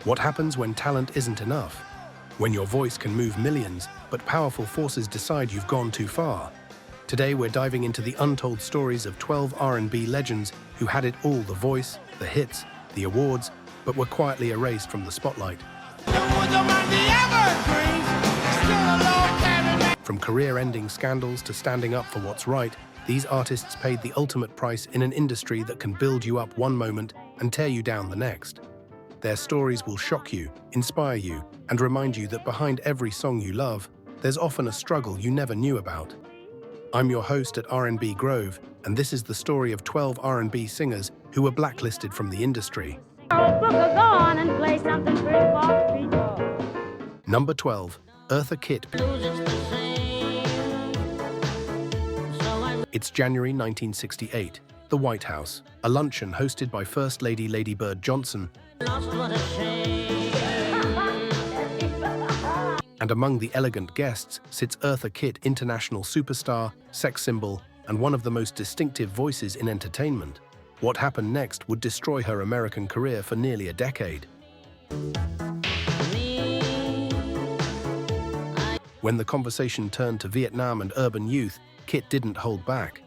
What happens when talent isn't enough? When your voice can move millions, but powerful forces decide you've gone too far? Today we're diving into the untold stories of 12 R&B legends who had it all: the voice, the hits, the awards, but were quietly erased from the spotlight. From career-ending scandals to standing up for what's right, these artists paid the ultimate price in an industry that can build you up one moment and tear you down the next. Their stories will shock you, inspire you, and remind you that behind every song you love, there's often a struggle you never knew about. I'm your host at R&B Grove, and this is the story of 12 R&B singers who were blacklisted from the industry. Number 12, Eartha Kitt. It's January 1968. The White House, a luncheon hosted by First Lady Lady Bird Johnson. And among the elegant guests sits Eartha Kitt, international superstar, sex symbol, and one of the most distinctive voices in entertainment. What happened next would destroy her American career for nearly a decade. When the conversation turned to Vietnam and urban youth, Kitt didn't hold back.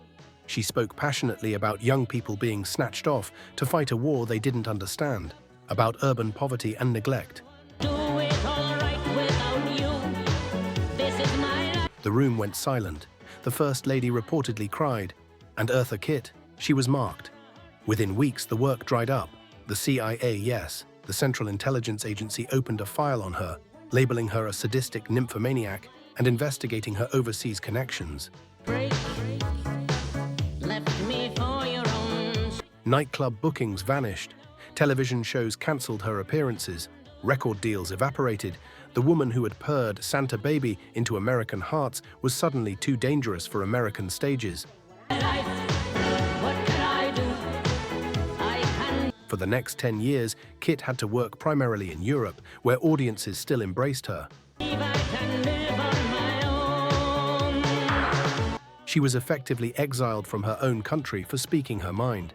She spoke passionately about young people being snatched off to fight a war they didn't understand, about urban poverty and neglect. The room went silent. The First Lady reportedly cried, and Eartha Kitt, she was marked. Within weeks, the work dried up. The CIA, yes, the Central Intelligence Agency, opened a file on her, labeling her a sadistic nymphomaniac and investigating her overseas connections. Nightclub bookings vanished. Television shows cancelled her appearances. Record deals evaporated. The woman who had purred Santa Baby into American hearts was suddenly too dangerous for American stages. For the next 10 years, Kitt had to work primarily in Europe, where audiences still embraced her. She was effectively exiled from her own country for speaking her mind.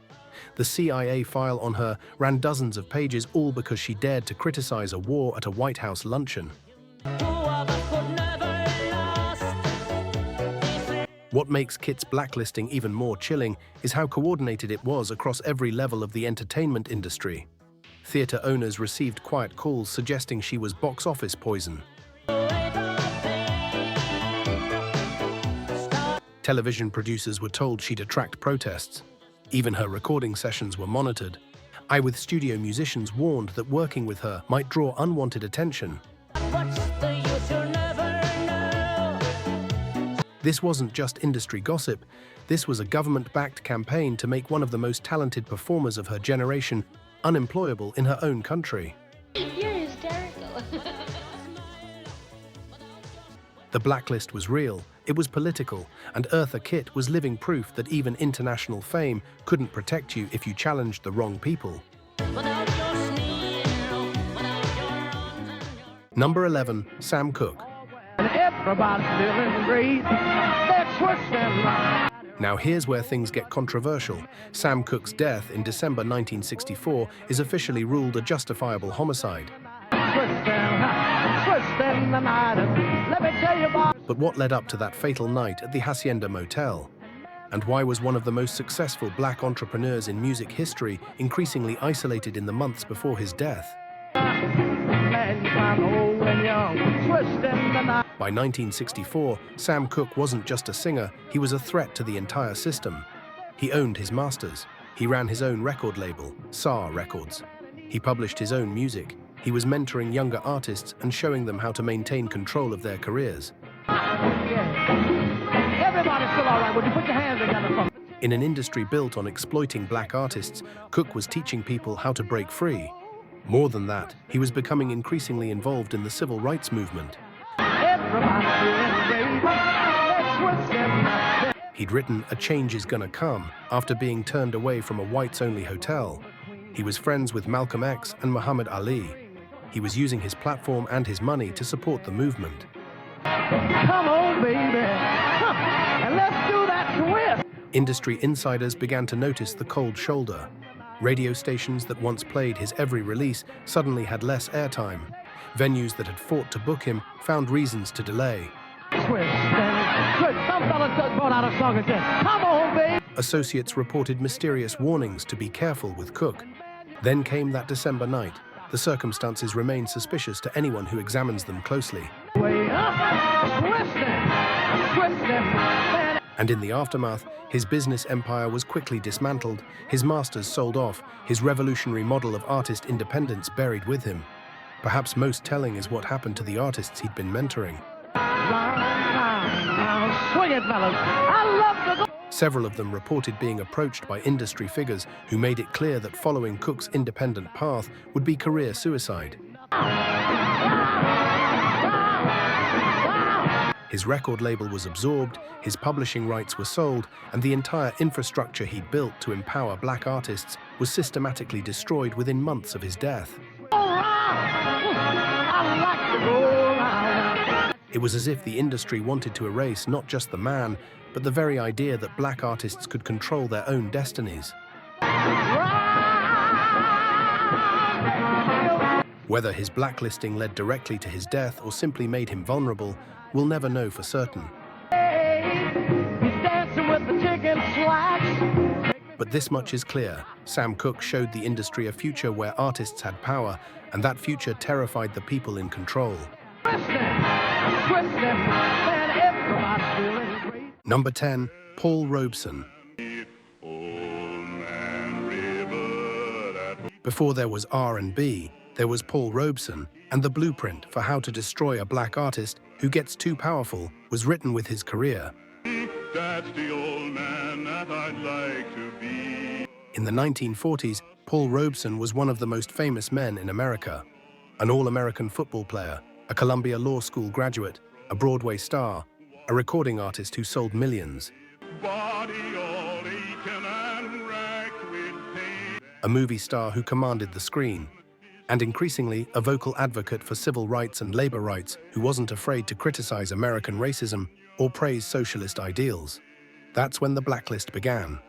The CIA file on her ran dozens of pages, all because she dared to criticize a war at a White House luncheon. What makes Kitt's blacklisting even more chilling is how coordinated it was across every level of the entertainment industry. Theater owners received quiet calls suggesting she was box office poison. Television producers were told she'd attract protests. Even her recording sessions were monitored. With studio musicians warned that working with her might draw unwanted attention. This wasn't just industry gossip. This was a government-backed campaign to make one of the most talented performers of her generation unemployable in her own country. You're hysterical. The blacklist was real, it was political, and Eartha Kitt was living proof that even international fame couldn't protect you if you challenged the wrong people. Number 11, Sam Cooke. Now here's where things get controversial. Sam Cooke's death in December 1964 is officially ruled a justifiable homicide. But what led up to that fatal night at the Hacienda Motel? And why was one of the most successful black entrepreneurs in music history increasingly isolated in the months before his death? By 1964, Sam Cooke wasn't just a singer, he was a threat to the entire system. He owned his masters. He ran his own record label, SAR Records. He published his own music. He was mentoring younger artists and showing them how to maintain control of their careers. In an industry built on exploiting black artists, Cooke was teaching people how to break free. More than that, he was becoming increasingly involved in the civil rights movement. He'd written "A Change Is Gonna Come" after being turned away from a whites-only hotel. He was friends with Malcolm X and Muhammad Ali. He was using his platform and his money to support the movement. Come on, baby, and let's do that twist. Industry insiders began to notice the cold shoulder. Radio stations that once played his every release suddenly had less airtime. Venues that had fought to book him found reasons to delay. Twist, and good. Some fellas just brought out a song and said, "Come on, baby." Associates reported mysterious warnings to be careful with Cooke. Then came that December night. The circumstances remain suspicious to anyone who examines them closely. Way up, twisting. And in the aftermath, his business empire was quickly dismantled, his masters sold off, his revolutionary model of artist independence buried with him. Perhaps most telling is what happened to the artists he'd been mentoring. Swing it, fellas. I love the... Several of them reported being approached by industry figures who made it clear that following Cooke's independent path would be career suicide. His record label was absorbed, his publishing rights were sold, and the entire infrastructure he'd built to empower black artists was systematically destroyed within months of his death. It was as if the industry wanted to erase not just the man, but the very idea that black artists could control their own destinies. Whether his blacklisting led directly to his death or simply made him vulnerable, we'll never know for certain. But this much is clear. Sam Cooke showed the industry a future where artists had power, and that future terrified the people in control. Number 10, Paul Robeson. Before there was R&B, there was Paul Robeson, and the blueprint for how to destroy a black artist who gets too powerful was written with his career. That's the old man that I'd like to be. In the 1940s, Paul Robeson was one of the most famous men in America. An all-American football player, a Columbia Law School graduate, a Broadway star, a recording artist who sold millions. Body all aching and racked with pain. A movie star who commanded the screen. And increasingly, a vocal advocate for civil rights and labor rights who wasn't afraid to criticize American racism or praise socialist ideals. That's when the blacklist began.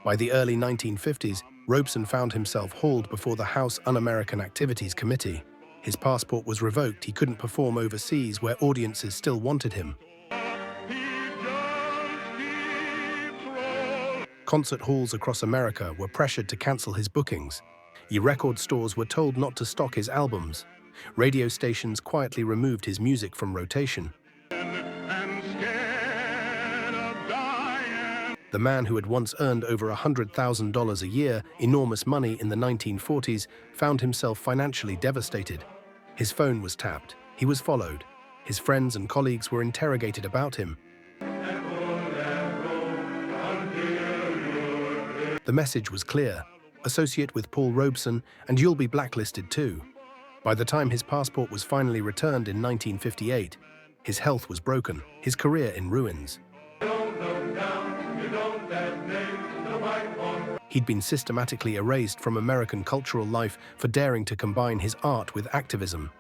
By the early 1950s, Robeson found himself hauled before the House Un-American Activities Committee. His passport was revoked. He couldn't perform overseas where audiences still wanted him. Concert halls across America were pressured to cancel his bookings. Record stores were told not to stock his albums. Radio stations quietly removed his music from rotation. The man who had once earned over $100,000 a year, enormous money in the 1940s, found himself financially devastated. His phone was tapped. He was followed. His friends and colleagues were interrogated about him. The message was clear. Associate with Paul Robeson and you'll be blacklisted too. By the time his passport was finally returned in 1958, his health was broken, his career in ruins. He'd been systematically erased from American cultural life for daring to combine his art with activism.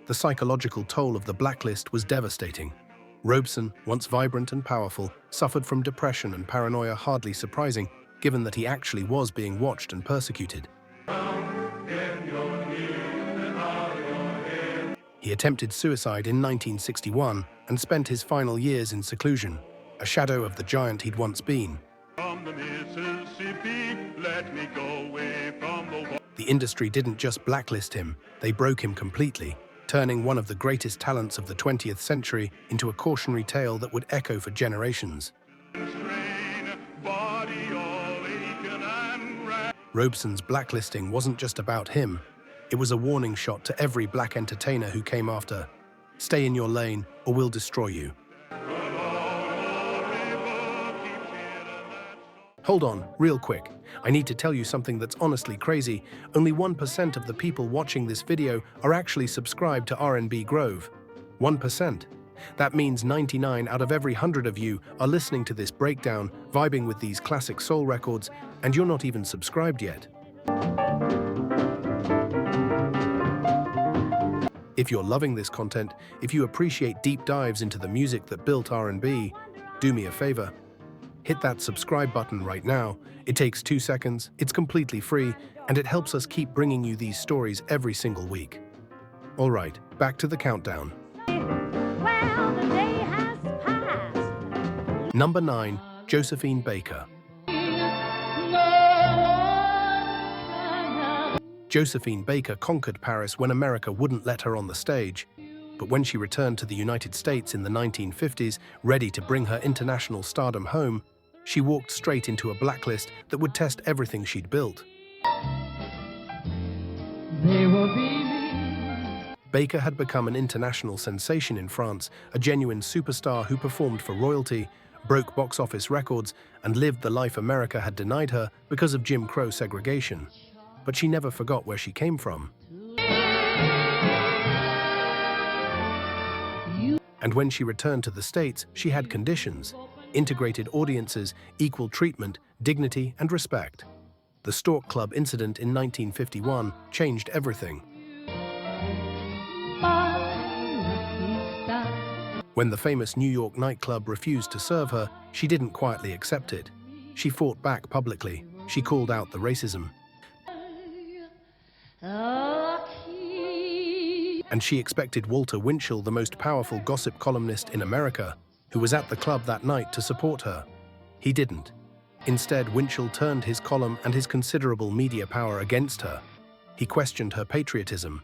The psychological toll of the blacklist was devastating. Robeson, once vibrant and powerful, suffered from depression and paranoia, hardly surprising, given that he actually was being watched and persecuted. He attempted suicide in 1961 and spent his final years in seclusion, a shadow of the giant he'd once been. From the Mississippi, let me go away from the... The industry didn't just blacklist him, they broke him completely, turning one of the greatest talents of the 20th century into a cautionary tale that would echo for generations. Robeson's blacklisting wasn't just about him. It was a warning shot to every black entertainer who came after. Stay in your lane or we'll destroy you. Hold on, real quick. I need to tell you something that's honestly crazy. Only 1% of the people watching this video are actually subscribed to R&B Grove. 1%. That means 99 out of every 100 of you are listening to this breakdown, vibing with these classic soul records, and you're not even subscribed yet. If you're loving this content, if you appreciate deep dives into the music that built R&B, do me a favor. Hit that subscribe button right now. It takes 2 seconds, it's completely free, and it helps us keep bringing you these stories every single week. All right, back to the countdown. Well, the day has passed. Number 9, Josephine Baker. Josephine Baker conquered Paris when America wouldn't let her on the stage. But when she returned to the United States in the 1950s, ready to bring her international stardom home, she walked straight into a blacklist that would test everything she'd built. Baker had become an international sensation in France, a genuine superstar who performed for royalty, broke box office records, and lived the life America had denied her because of Jim Crow segregation. But she never forgot where she came from. And when she returned to the States, she had conditions: integrated audiences, equal treatment, dignity, and respect. The Stork Club incident in 1951 changed everything. When the famous New York nightclub refused to serve her, she didn't quietly accept it. She fought back publicly. She called out the racism. And she expected Walter Winchell, the most powerful gossip columnist in America, who was at the club that night, to support her. He didn't. Instead, Winchell turned his column and his considerable media power against her. He questioned her patriotism.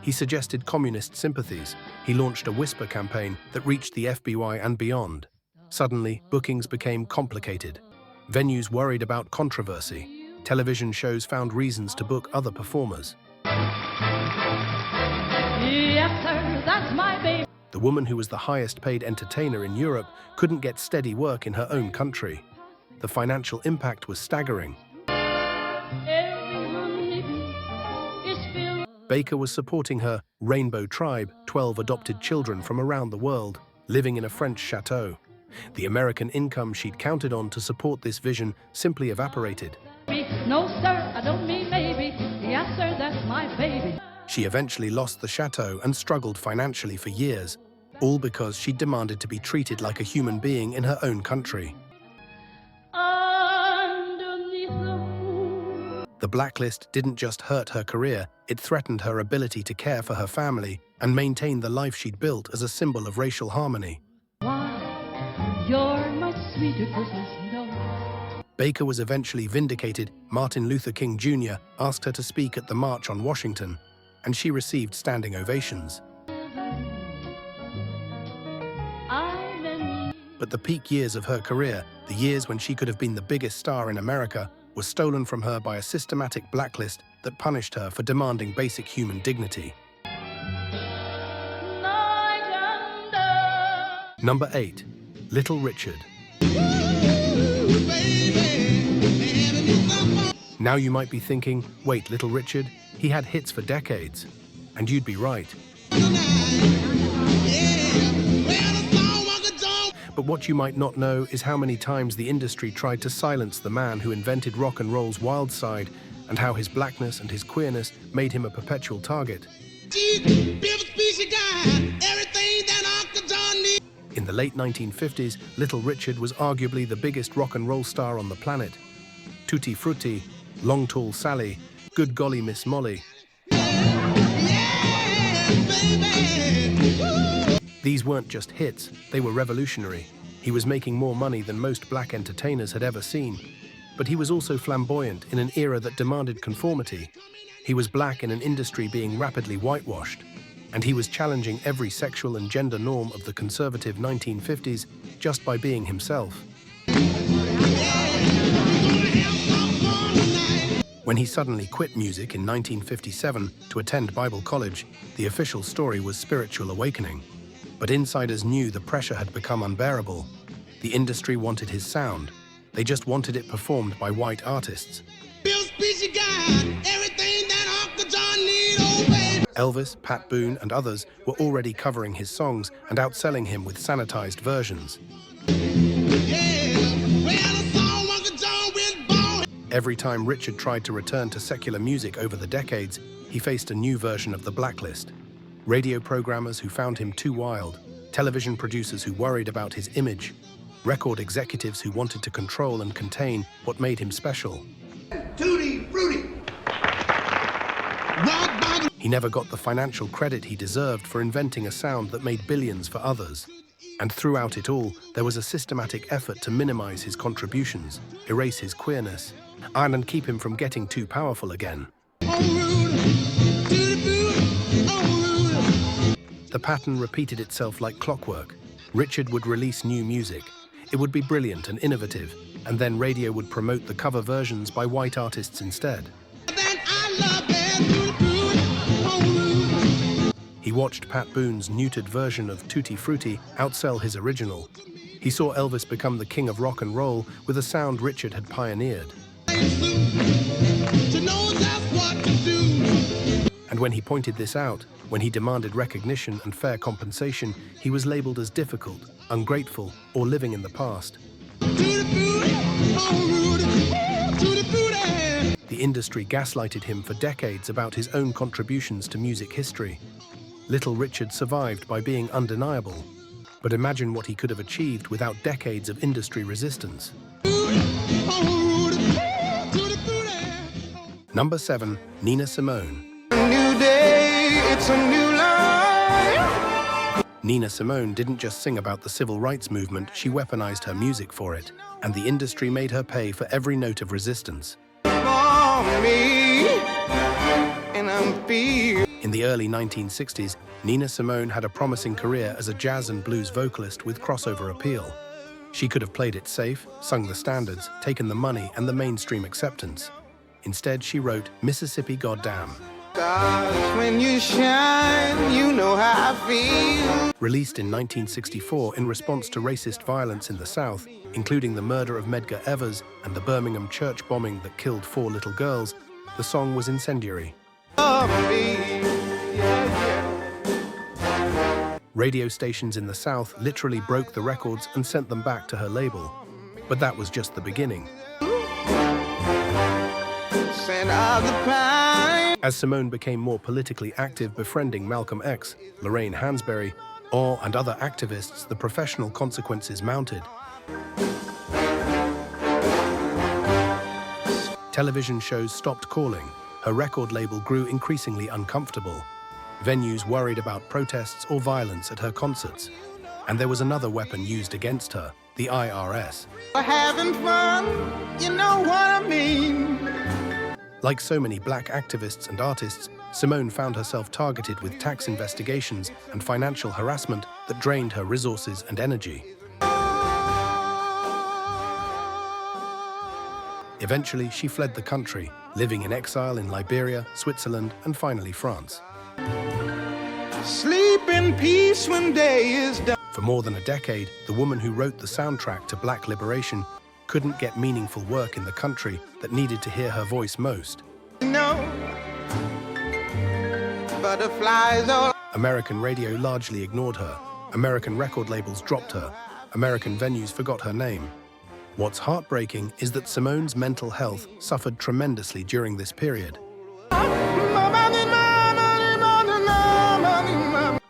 He suggested communist sympathies. He launched a whisper campaign that reached the FBI and beyond. Suddenly, bookings became complicated. Venues worried about controversy. Television shows found reasons to book other performers. Yes, sir, that's my baby. The woman who was the highest paid entertainer in Europe couldn't get steady work in her own country. The financial impact was staggering. Baker was supporting her Rainbow Tribe, 12 adopted children from around the world, living in a French chateau. The American income she'd counted on to support this vision simply evaporated. No, sir, I don't mean maybe. Yes, sir, that's my baby. She eventually lost the chateau and struggled financially for years, all because she demanded to be treated like a human being in her own country. The blacklist didn't just hurt her career, it threatened her ability to care for her family and maintain the life she'd built as a symbol of racial harmony. You're my sweeter Christmas note. Baker was eventually vindicated. Martin Luther King Jr. asked her to speak at the March on Washington, and she received standing ovations. But the peak years of her career, the years when she could have been the biggest star in America, were stolen from her by a systematic blacklist that punished her for demanding basic human dignity. Number 8. Little Richard. Now you might be thinking, wait, Little Richard? He had hits for decades. And you'd be right. But what you might not know is how many times the industry tried to silence the man who invented rock and roll's wild side, and how his blackness and his queerness made him a perpetual target. In the late 1950s, Little Richard was arguably the biggest rock and roll star on the planet. Tutti Frutti, Long Tall Sally, Good Golly Miss Molly. These weren't just hits, they were revolutionary. He was making more money than most black entertainers had ever seen. But he was also flamboyant in an era that demanded conformity. He was black in an industry being rapidly whitewashed. And he was challenging every sexual and gender norm of the conservative 1950s just by being himself. When he suddenly quit music in 1957 to attend Bible college, the official story was spiritual awakening. But insiders knew the pressure had become unbearable. The industry wanted his sound. They just wanted it performed by white artists. Elvis, Pat Boone, and others were already covering his songs and outselling him with sanitized versions. Every time Richard tried to return to secular music over the decades, he faced a new version of the blacklist. Radio programmers who found him too wild, television producers who worried about his image, record executives who wanted to control and contain what made him special. Tutti frutti. He never got the financial credit he deserved for inventing a sound that made billions for others. And throughout it all, there was a systematic effort to minimize his contributions, erase his queerness, and keep him from getting too powerful again. The pattern repeated itself like clockwork. Richard would release new music. It would be brilliant and innovative, and then radio would promote the cover versions by white artists instead. He watched Pat Boone's neutered version of Tutti Frutti outsell his original. He saw Elvis become the king of rock and roll with a sound Richard had pioneered. And when he pointed this out, when he demanded recognition and fair compensation, he was labeled as difficult, ungrateful, or living in the past. The industry gaslighted him for decades about his own contributions to music history. Little Richard survived by being undeniable. But imagine what he could have achieved without decades of industry resistance. Number 7, Nina Simone. A new day, it's a new life. Nina Simone didn't just sing about the civil rights movement, she weaponized her music for it, and the industry made her pay for every note of resistance. For me, and I'm feeling. In the early 1960s, Nina Simone had a promising career as a jazz and blues vocalist with crossover appeal. She could have played it safe, sung the standards, taken the money and the mainstream acceptance. Instead, she wrote Mississippi Goddam. When you shine, you know how I feel. Released in 1964 in response to racist violence in the South, including the murder of Medgar Evers and the Birmingham church bombing that killed 4 little girls, the song was incendiary. Radio stations in the South literally broke the records and sent them back to her label. But that was just the beginning. As Simone became more politically active, befriending Malcolm X, Lorraine Hansberry, and other activists, the professional consequences mounted. Television shows stopped calling. Her record label grew increasingly uncomfortable. Venues worried about protests or violence at her concerts. And there was another weapon used against her, the IRS. Having fun, you know what I mean. Like so many black activists and artists, Simone found herself targeted with tax investigations and financial harassment that drained her resources and energy. Eventually, she fled the country, living in exile in Liberia, Switzerland, and finally France. Sleep in peace when day is done. For more than a decade, the woman who wrote the soundtrack to Black Liberation couldn't get meaningful work in the country that needed to hear her voice most. No. Butterflies all. American radio largely ignored her. American record labels dropped her. American venues forgot her name. What's heartbreaking is that Simone's mental health suffered tremendously during this period.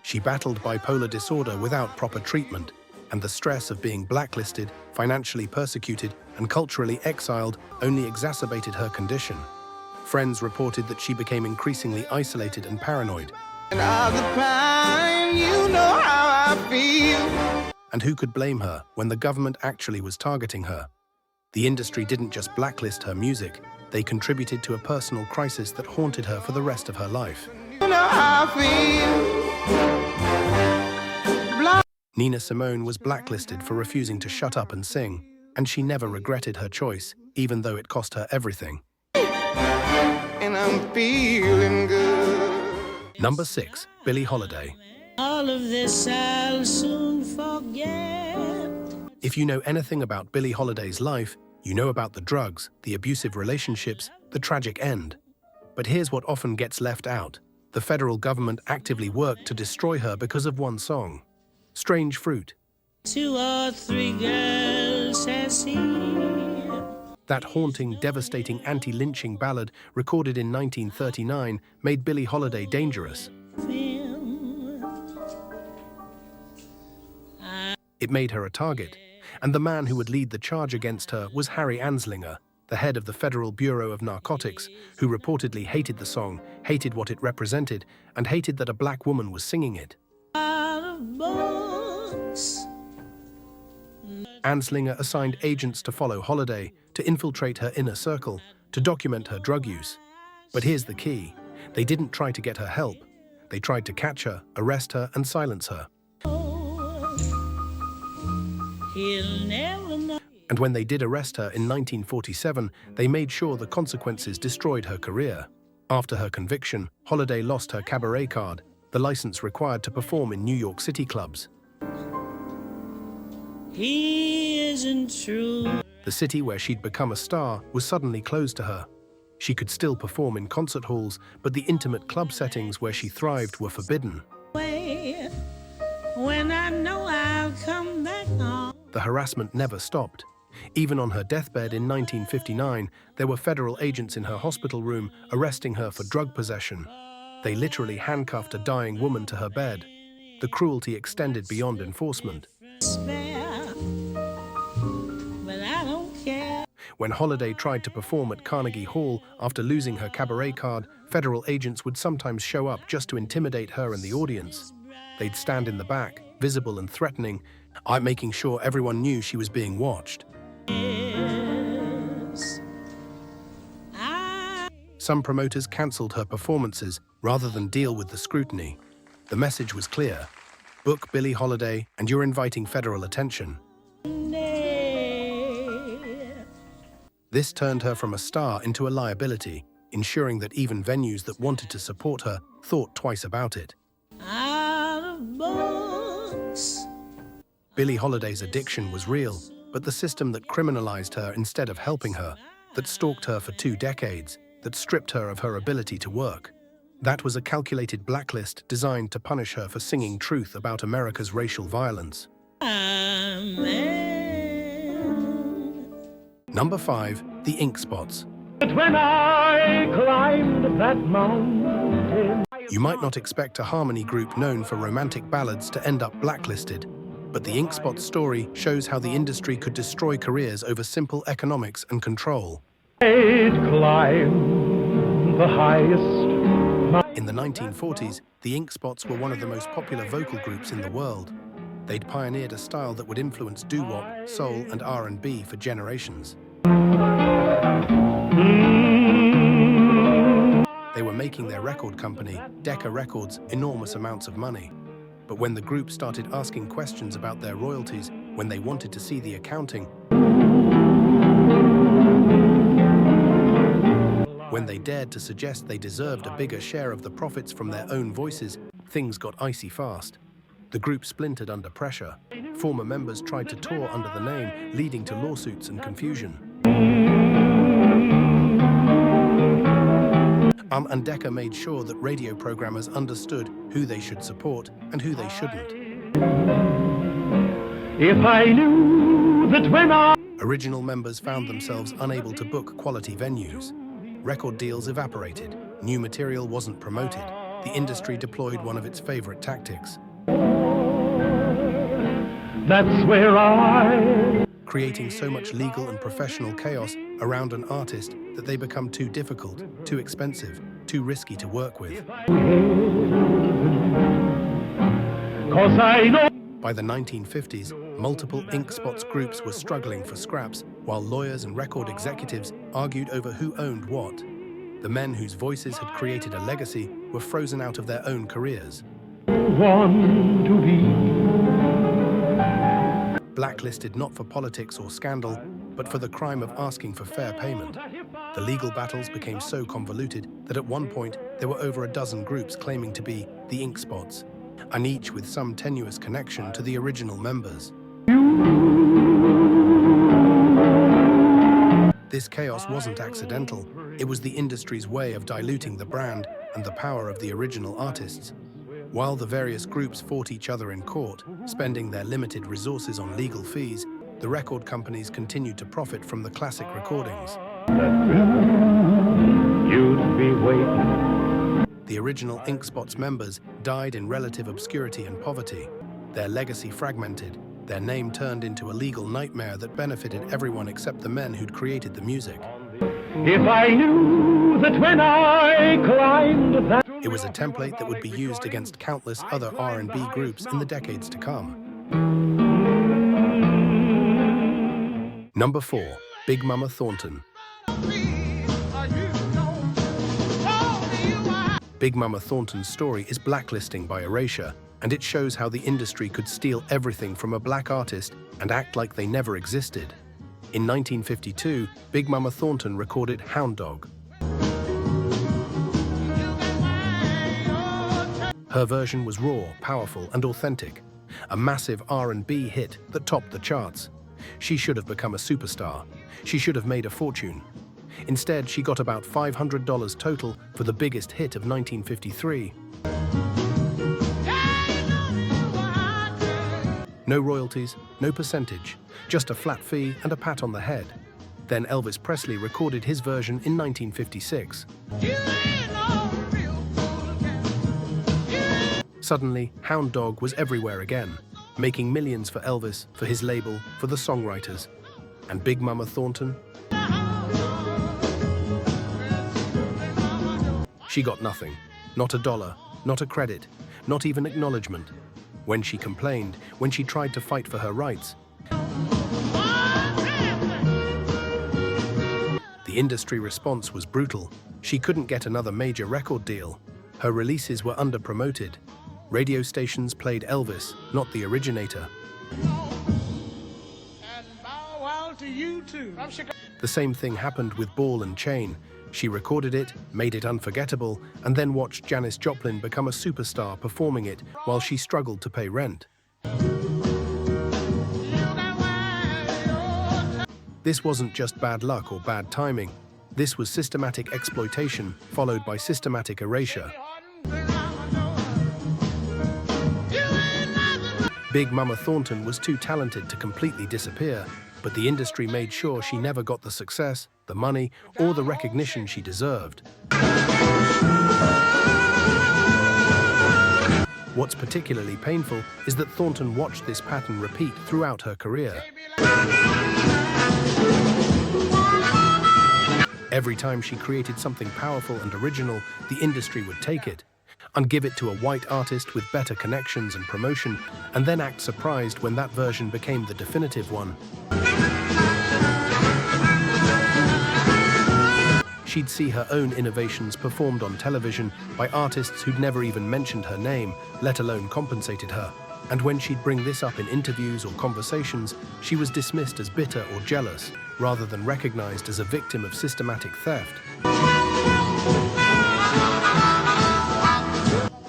She battled bipolar disorder without proper treatment, and the stress of being blacklisted, financially persecuted, and culturally exiled only exacerbated her condition. Friends reported that she became increasingly isolated and paranoid. And you know how I feel. And who could blame her when the government actually was targeting her? The industry didn't just blacklist her music, they contributed to a personal crisis that haunted her for the rest of her life. You know how I feel. Nina Simone was blacklisted for refusing to shut up and sing, and she never regretted her choice, even though it cost her everything. And I'm feeling good. Number 6, Billie Holiday. All of this I'll soon forget. If you know anything about Billie Holiday's life, you know about the drugs, the abusive relationships, the tragic end. But here's what often gets left out. The federal government actively worked to destroy her because of one song, Strange Fruit. 2 or 3 girls has he. That haunting, devastating anti-lynching ballad recorded in 1939 made Billie Holiday dangerous. It made her a target, and the man who would lead the charge against her was Harry Anslinger, the head of the Federal Bureau of Narcotics, who reportedly hated the song, hated what it represented, and hated that a black woman was singing it. Anslinger assigned agents to follow Holiday, to infiltrate her inner circle, to document her drug use. But here's the key. They didn't try to get her help. They tried to catch her, arrest her, and silence her. And when they did arrest her in 1947, they made sure the consequences destroyed her career. After her conviction, Holiday lost her cabaret card, the license required to perform in New York City clubs. He isn't true. The city where she'd become a star was suddenly closed to her. She could still perform in concert halls, but the intimate club settings where she thrived were forbidden. When I know I'll come back home. The harassment never stopped. Even on her deathbed in 1959, there were federal agents in her hospital room arresting her for drug possession. They literally handcuffed a dying woman to her bed. The cruelty extended beyond enforcement. When Holiday tried to perform at Carnegie Hall after losing her cabaret card, federal agents would sometimes show up just to intimidate her and the audience. They'd stand in the back, visible and threatening, making sure everyone knew she was being watched. Some promoters cancelled her performances rather than deal with the scrutiny. The message was clear. Book Billie Holiday and you're inviting federal attention. This turned her from a star into a liability, ensuring that even venues that wanted to support her thought twice about it. Billie Holiday's addiction was real, but the system that criminalized her instead of helping her, that stalked her for 2 decades, that stripped her of her ability to work. That was a calculated blacklist designed to punish her for singing truth about America's racial violence. Number 5, the ink spots. When I climbed that mountain. You might not expect a harmony group known for romantic ballads to end up blacklisted, but the ink spots story shows how the industry could destroy careers over simple economics and control. I'd climb the highest. In the 1940s, the ink spots were one of the most popular vocal groups in the world. They'd pioneered a style that would influence doo-wop, soul, and R&B for generations. They were making their record company, Decca Records, enormous amounts of money. But when the group started asking questions about their royalties, when they wanted to see the accounting, when they dared to suggest they deserved a bigger share of the profits from their own voices, things got icy fast. The group splintered under pressure. Former members tried to tour under the name, leading to lawsuits and confusion. And Decca made sure that radio programmers understood who they should support and who they shouldn't. If I knew that when Original members found themselves unable to book quality venues. Record deals evaporated. New material wasn't promoted. The industry deployed one of its favorite tactics. That's where creating so much legal and professional chaos around an artist that they become too difficult, too expensive, too risky to work with. 'Cause I know. By the 1950s, multiple ink spots groups were struggling for scraps, while lawyers and record executives argued over who owned what. The men whose voices had created a legacy were frozen out of their own careers. Want to be Blacklisted not for politics or scandal, but for the crime of asking for fair payment. The legal battles became so convoluted that at one point there were over a dozen groups claiming to be the ink spots, and each with some tenuous connection to the original members. This chaos wasn't accidental. It was the industry's way of diluting the brand and the power of the original artists. While the various groups fought each other in court, spending their limited resources on legal fees, The record companies continued to profit from the classic recordings. You'd be waiting. The original Ink Spots members died in relative obscurity and poverty. Their legacy fragmented, their name turned into a legal nightmare that benefited everyone except the men who'd created the music. If I knew that when I climbed that... It was a template that would be used against countless other R&B groups in the decades to come. Number 4. Big Mama Thornton. Big Mama Thornton's story is Blacklisting by Erasure, and it shows how the industry could steal everything from a black artist and act like they never existed. In 1952, Big Mama Thornton recorded Hound Dog. Her version was raw, powerful, and authentic, a massive R&B hit that topped the charts. She should have become a superstar. She should have made a fortune. Instead, she got about $500 total for the biggest hit of 1953. No royalties, no percentage, just a flat fee and a pat on the head. Then Elvis Presley recorded his version in 1956. Suddenly, Hound Dog was everywhere again, making millions for Elvis, for his label, for the songwriters. And Big Mama Thornton? She got nothing. Not a dollar, not a credit, not even acknowledgement. When she complained, when she tried to fight for her rights, the industry response was brutal. She couldn't get another major record deal. Her releases were under-promoted. Radio stations played Elvis, not the originator. The same thing happened with Ball and Chain. She recorded it, made it unforgettable, and then watched Janis Joplin become a superstar performing it while she struggled to pay rent. This wasn't just bad luck or bad timing. This was systematic exploitation, followed by systematic erasure. Big Mama Thornton was too talented to completely disappear, but the industry made sure she never got the success, the money, or the recognition she deserved. What's particularly painful is that Thornton watched this pattern repeat throughout her career. Every time she created something powerful and original, the industry would take it and give it to a white artist with better connections and promotion, and then act surprised when that version became the definitive one. She'd see her own innovations performed on television by artists who'd never even mentioned her name, let alone compensated her. And when she'd bring this up in interviews or conversations, she was dismissed as bitter or jealous, rather than recognized as a victim of systematic theft.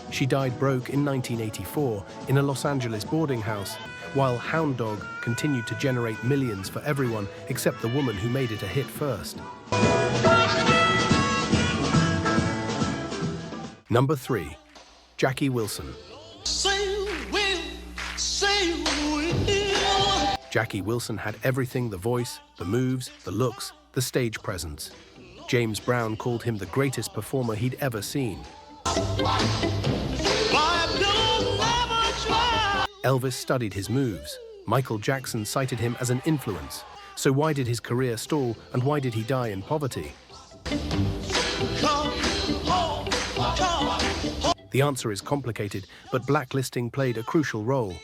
She died broke in 1984 in a Los Angeles boarding house, while Hound Dog continued to generate millions for everyone except the woman who made it a hit first. Number 3. Jackie Wilson. Jackie Wilson had everything: the voice, the moves, the looks, the stage presence. James Brown called him the greatest performer he'd ever seen. Elvis studied his moves. Michael Jackson cited him as an influence. So why did his career stall, and why did he die in poverty? The answer is complicated, but blacklisting played a crucial role.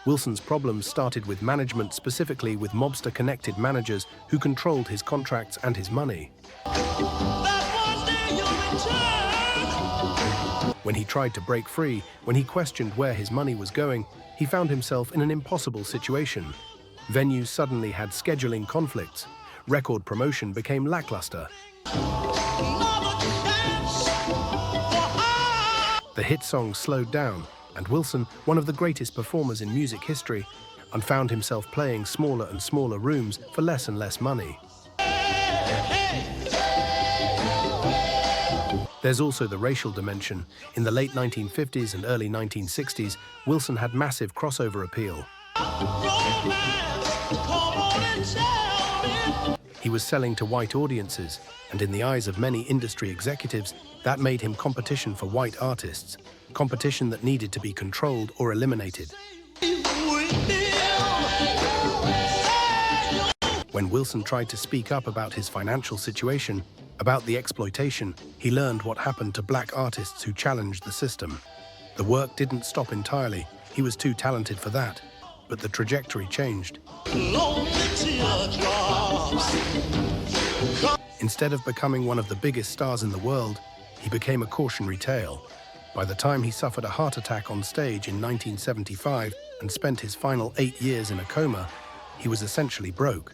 Wilson's problems started with management, specifically with mobster-connected managers who controlled his contracts and his money. When he tried to break free, when he questioned where his money was going, he found himself in an impossible situation. Venues suddenly had scheduling conflicts. Record promotion became lackluster. The hit song slowed down, and Wilson, one of the greatest performers in music history, found himself playing smaller and smaller rooms for less and less money. There's also the racial dimension. In the late 1950s and early 1960s, Wilson had massive crossover appeal. He was selling to white audiences, and in the eyes of many industry executives, that made him competition for white artists, competition that needed to be controlled or eliminated. When Wilson tried to speak up about his financial situation, about the exploitation, he learned what happened to black artists who challenged the system. The work didn't stop entirely. He was too talented for that. But the trajectory changed. Instead of becoming one of the biggest stars in the world, he became a cautionary tale. By the time he suffered a heart attack on stage in 1975 and spent his final 8 years in a coma, he was essentially broke.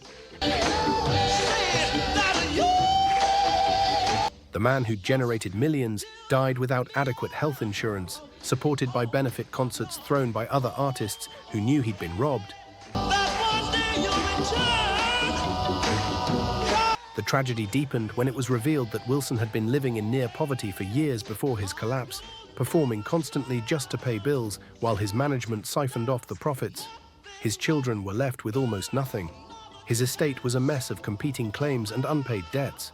The man who generated millions died without adequate health insurance, supported by benefit concerts thrown by other artists who knew he'd been robbed. The tragedy deepened when it was revealed that Wilson had been living in near poverty for years before his collapse, performing constantly just to pay bills while his management siphoned off the profits. His children were left with almost nothing. His estate was a mess of competing claims and unpaid debts.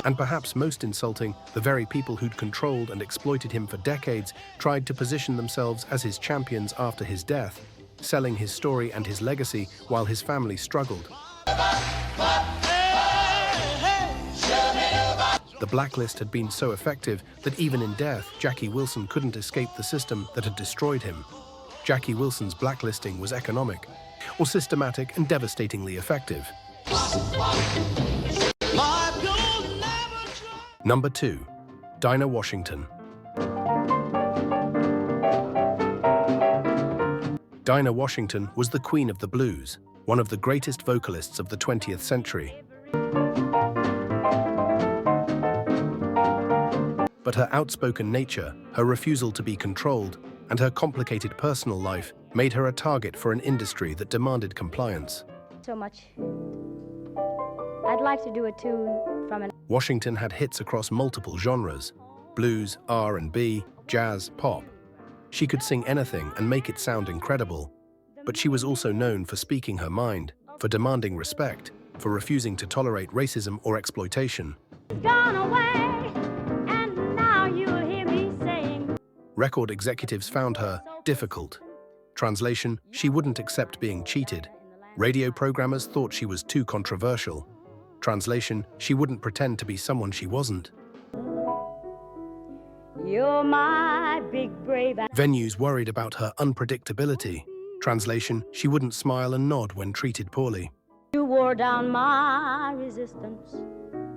And perhaps most insulting, the very people who'd controlled and exploited him for decades tried to position themselves as his champions after his death, selling his story and his legacy while his family struggled. The blacklist had been so effective that even in death, Jackie Wilson couldn't escape the system that had destroyed him. Jackie Wilson's blacklisting was economic, or systematic and devastatingly effective. Number 2. Dinah Washington. Dinah Washington was the queen of the blues, one of the greatest vocalists of the 20th century. But her outspoken nature, her refusal to be controlled, and her complicated personal life made her a target for an industry that demanded compliance. So much. I'd like to do a tune from an... Washington had hits across multiple genres: blues, R&B, jazz, pop. She could sing anything and make it sound incredible. But she was also known for speaking her mind, for demanding respect, for refusing to tolerate racism or exploitation. Gone away, and now you'll hear me saying... Record executives found her difficult. Translation: she wouldn't accept being cheated. Radio programmers thought she was too controversial. Translation: she wouldn't pretend to be someone she wasn't. You're my big brave... Venues worried about her unpredictability. Translation: she wouldn't smile and nod when treated poorly. You wore down my resistance.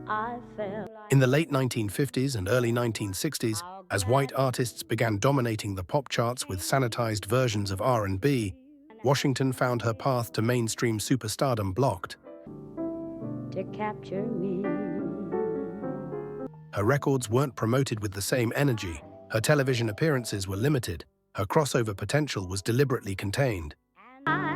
I fell... In the late 1950s and early 1960s, as white artists began dominating the pop charts with sanitized versions of R&B, Washington found her path to mainstream superstardom blocked. To capture me. Her records weren't promoted with the same energy. Her television appearances were limited. Her crossover potential was deliberately contained. I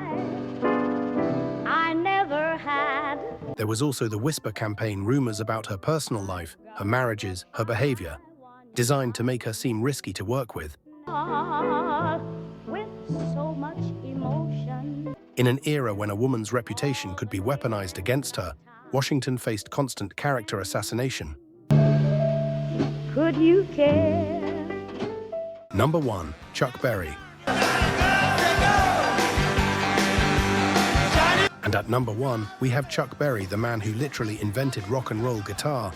never had... There was also the whisper campaign, rumors about her personal life, her marriages, her behavior, designed to make her seem risky to work with. With so much emotion. In an era when a woman's reputation could be weaponized against her, Washington faced constant character assassination. Could you care? Number 1. Chuck Berry. And at number 1, we have Chuck Berry, the man who literally invented rock and roll guitar,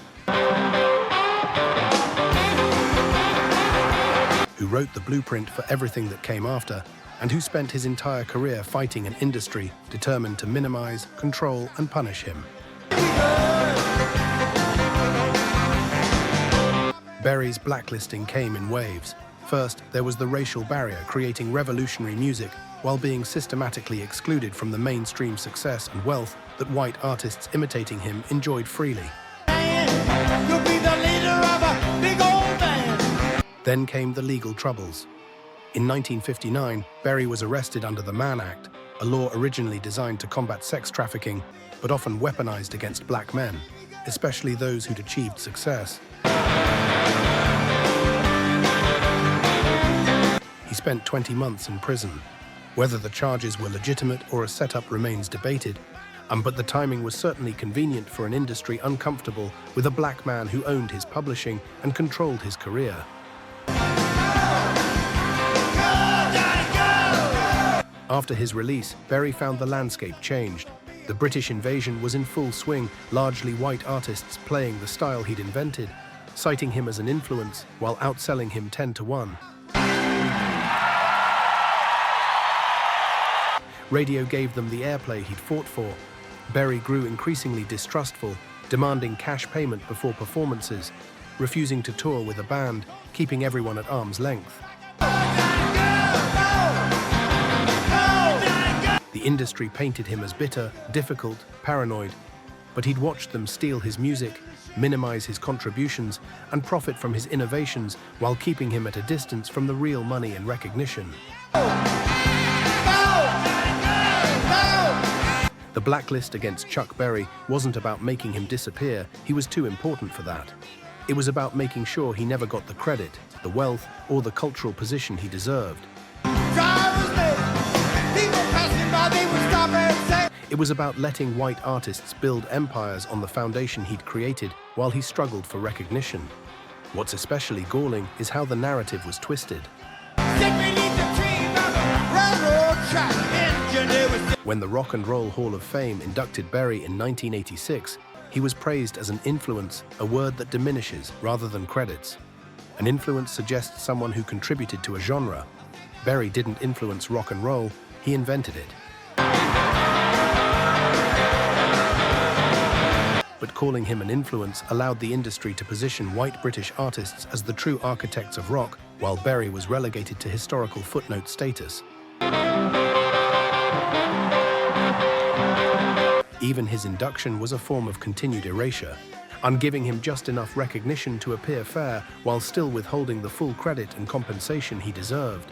who wrote the blueprint for everything that came after, and who spent his entire career fighting an industry determined to minimize, control, and punish him. Berry's blacklisting came in waves. First, there was the racial barrier, creating revolutionary music while being systematically excluded from the mainstream success and wealth that white artists imitating him enjoyed freely. You'll be the leader of a big old band. Then came the legal troubles. In 1959, Berry was arrested under the Mann Act, a law originally designed to combat sex trafficking, but often weaponized against black men, especially those who'd achieved success. He spent 20 months in prison. Whether the charges were legitimate or a setup remains debated, but the timing was certainly convenient for an industry uncomfortable with a black man who owned his publishing and controlled his career. After his release, Berry found the landscape changed. The British invasion was in full swing, largely white artists playing the style he'd invented, citing him as an influence while outselling him 10-1. Radio gave them the airplay he'd fought for. Berry grew increasingly distrustful, demanding cash payment before performances, refusing to tour with a band, keeping everyone at arm's length. The industry painted him as bitter, difficult, paranoid, but he'd watched them steal his music, minimize his contributions, and profit from his innovations while keeping him at a distance from the real money and recognition. The blacklist against Chuck Berry wasn't about making him disappear. He was too important for that. It was about making sure he never got the credit, the wealth, or the cultural position he deserved. It was about letting white artists build empires on the foundation he'd created while he struggled for recognition. What's especially galling is how the narrative was twisted. When the Rock and Roll Hall of Fame inducted Berry in 1986, he was praised as an influence, a word that diminishes rather than credits. An influence suggests someone who contributed to a genre. Berry didn't influence rock and roll, he invented it. But calling him an influence allowed the industry to position white British artists as the true architects of rock, while Berry was relegated to historical footnote status. Even his induction was a form of continued erasure, ungiving him just enough recognition to appear fair while still withholding the full credit and compensation he deserved.